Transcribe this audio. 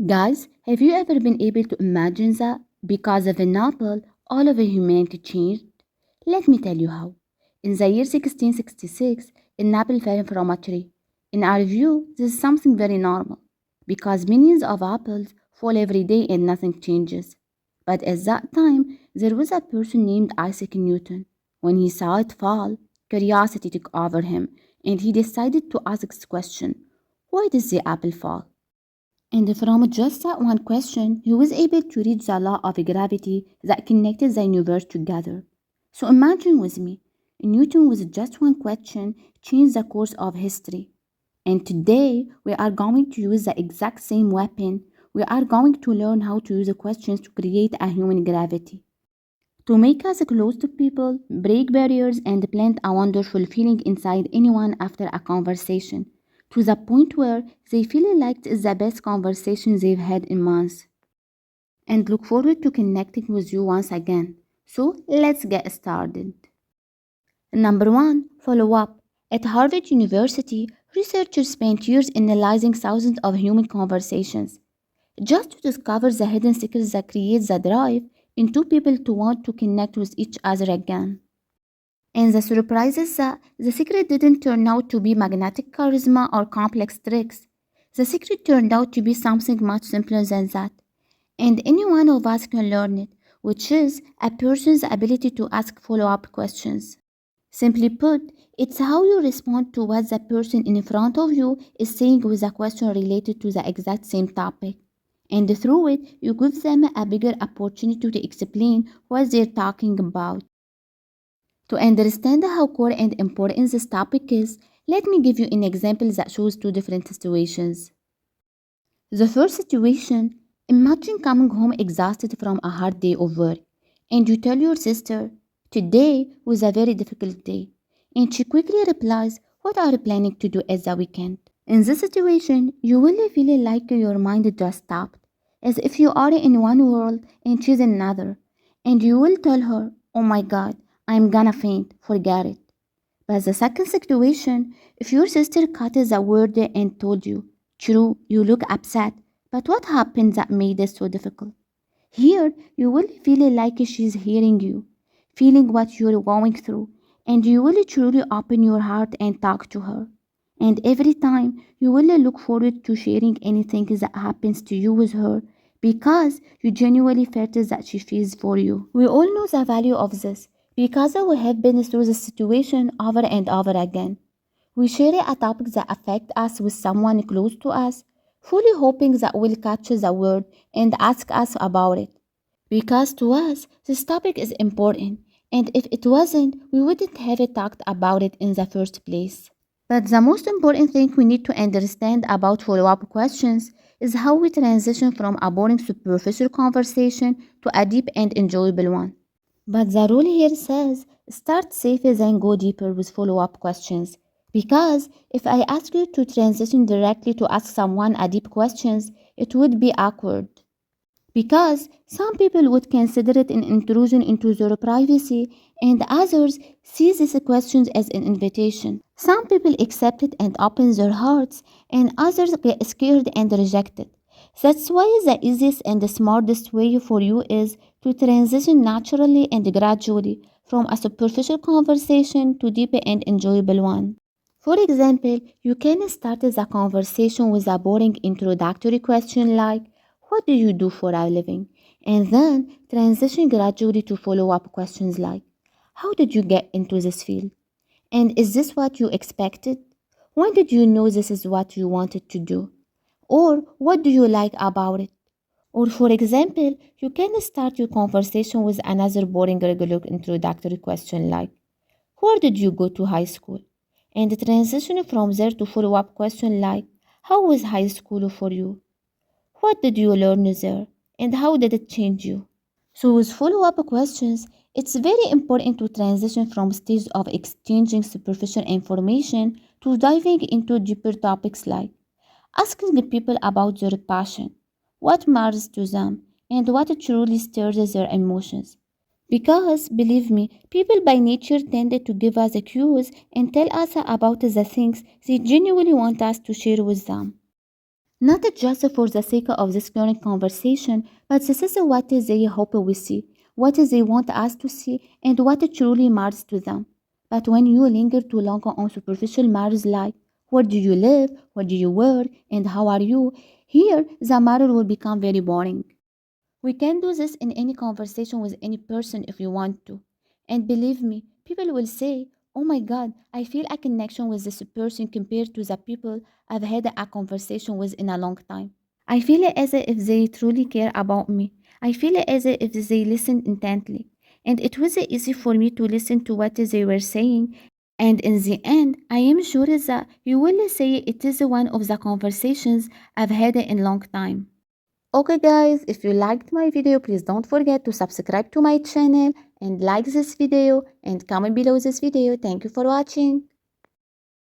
Guys, have you ever been able to imagine that because of an apple, all of humanity changed? Let me tell you how. In the year 1666, an apple fell from a tree. In our view, this is something very normal because millions of apples fall every day and nothing changes. But at that time, there was a person named Isaac Newton. When he saw it fall, curiosity took over him and he decided to ask this question: why does the apple fall? And from just that one question, he was able to read the law of gravity that connected the universe together. So imagine with me, Newton with just one question changed the course of history. And today, we are going to use the exact same weapon. We are going to learn how to use the questions to create a human gravity. To make us close to people, break barriers, and plant a wonderful feeling inside anyone after a conversation, to the point where they feel like it's the best conversation they've had in months. And look forward to connecting with you once again. So let's get started. Number one, follow up. At Harvard University, researchers spent years analyzing thousands of human conversations just to discover the hidden secrets that create the drive in two people to want to connect with each other again. And the surprise is that the secret didn't turn out to be magnetic charisma or complex tricks. The secret turned out to be something much simpler than that. And any one of us can learn it, which is a person's ability to ask follow up questions. Simply put, it's how you respond to what the person in front of you is saying with a question related to the exact same topic. And through it, you give them a bigger opportunity to explain what they're talking about. To understand how core and important this topic is, let me give you an example that shows two different situations. The first situation: imagine coming home exhausted from a hard day of work, and you tell your sister, "Today was a very difficult day." And she quickly replies, "What are you planning to do at the weekend?" In this situation, you will feel like your mind just stopped, as if you are in one world and she's in another. And you will tell her, "Oh my god, I'm gonna faint, forget it." But the second situation, if your sister cut the word and told you, "True, you look upset, but what happened that made this so difficult?" Here, you will feel like she's hearing you, feeling what you're going through, and you will truly open your heart and talk to her. And every time, you will look forward to sharing anything that happens to you with her because you genuinely felt that she feels for you. We all know the value of this because we have been through this situation over and over again. We share a topic that affects us with someone close to us, fully hoping that we'll catch the word and ask us about it. Because to us, this topic is important, and if it wasn't, we wouldn't have talked about it in the first place. But the most important thing we need to understand about follow up questions is how we transition from a boring superficial conversation to a deep and enjoyable one. But the rule here says start safe then go deeper with follow up questions. Because if I ask you to transition directly to ask someone a deep questions, it would be awkward. Because some people would consider it an intrusion into their privacy, and others see these questions as an invitation. Some people accept it and open their hearts, and others get scared and reject it. That's why the easiest and the smartest way for you is to transition naturally and gradually from a superficial conversation to deeper and enjoyable one. For example, you can start the conversation with a boring introductory question like, "What do you do for a living?" And then transition gradually to follow up questions like, "How did you get into this field?" And "Is this what you expected?" "When did you know this is what you wanted to do?" Or "What do you like about it?" Or, for example, you can start your conversation with another boring regular introductory question like, "Where did you go to high school?" And transition from there to follow up question like, "How was high school for you? What did you learn there? And how did it change you?" So, with follow up questions, it's very important to transition from stage of exchanging superficial information to diving into deeper topics like asking people about their passion, what matters to them, and what truly stirs their emotions. Because, believe me, people by nature tend to give us cues and tell us about the things they genuinely want us to share with them. Not just for the sake of this current conversation, but this is what they hope we see, what they want us to see, and what truly matters to them. But when you linger too long on superficial matters like where do you live, where do you work, and how are you, here the matter will become very boring. We can do this in any conversation with any person if we want to. And believe me, people will say, oh my god, I feel a connection with this person compared to the people I've had a conversation with in a long time. I feel as if they truly care about me. I feel as if they listen intently. And it was easy for me to listen to what they were saying. And in the end, I am sure that you will say it is one of the conversations I've had in a long time. Okay guys, if you liked my video, please don't forget to subscribe to my channel and like this video and comment below this video. Thank you for watching.